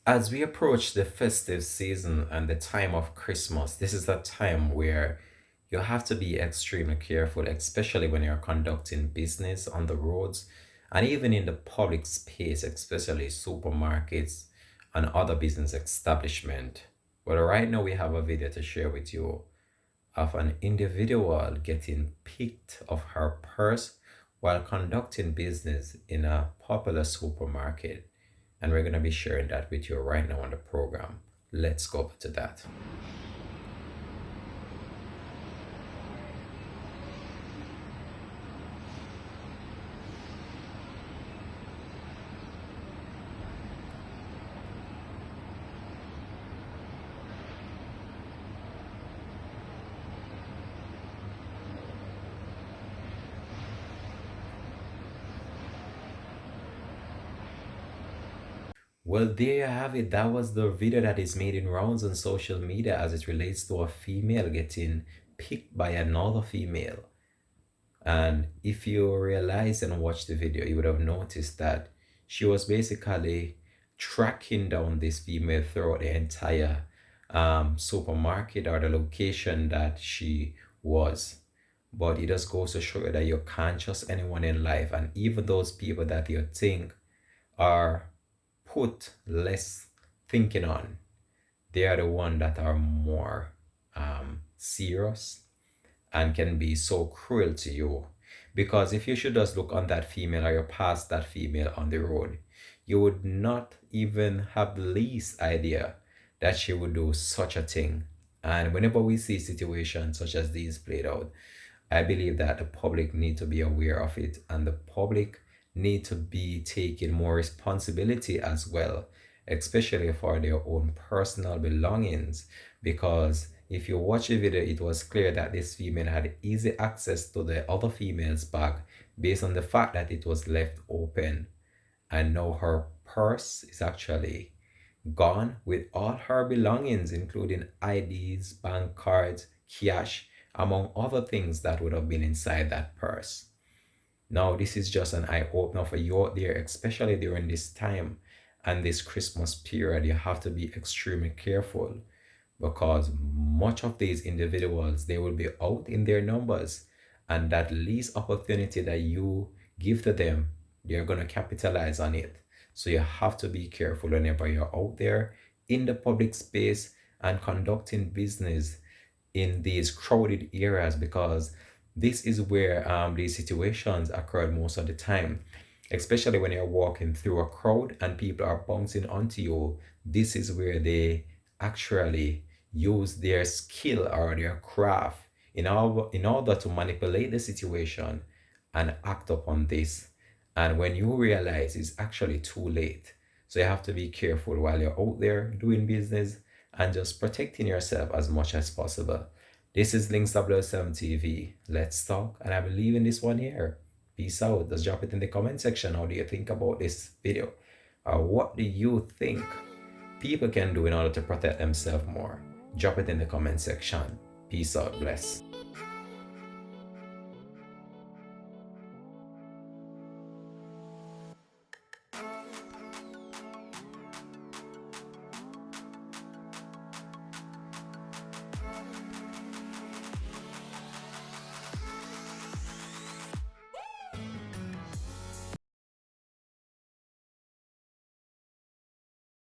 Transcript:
As we approach the festive season and the time of Christmas, this is a time where you have to be extremely careful, especially when you're conducting business on the roads and even in the public space, especially supermarkets and other business establishment. Well, right now we have a video to share with you of an individual getting picked of her purse while conducting business in a popular supermarket. And we're going to be sharing that with you right now on the program. Let's go over to that. Well, there you have it. That was the video that is made in rounds on social media as it relates to a female getting picked by another female. And if you realize and watch the video, you would have noticed that she was basically tracking down this female throughout the entire supermarket or the location that she was. But it just goes to show you that you can't trust anyone in life. And even those people that you think are put less thinking on, they are the one that are more serious and can be so cruel to you. Because if you should just look on that female or you pass that female on the road, you would not even have the least idea that she would do such a thing. And whenever we see situations such as these played out, I believe that the public need to be aware of it and the public need to be taking more responsibility as well, especially for their own personal belongings. Because if you watch the video, it was clear that this female had easy access to the other female's bag based on the fact that it was left open. And now her purse is actually gone with all her belongings, including IDs, bank cards, cash, among other things that would have been inside that purse. Now, this is just an eye opener for you out there, especially during this time and this Christmas period. You have to be extremely careful because much of these individuals they will be out in their numbers, and that least opportunity that you give to them, they're going to capitalize on it. So you have to be careful whenever you're out there in the public space and conducting business in these crowded areas, because this is where these situations occur most of the time, especially when you're walking through a crowd and people are bouncing onto you. This is where they actually use their skill or their craft in order to manipulate the situation and act upon this. And when you realize it's actually too late. So you have to be careful while you're out there doing business and just protecting yourself as much as possible. This is Links W7 TV. Let's talk. And I'm leaving this one here. Peace out. Just drop it in the comment section. How do you think about this video? Or what do you think people can do in order to protect themselves more? Drop it in the comment section. Peace out. Bless.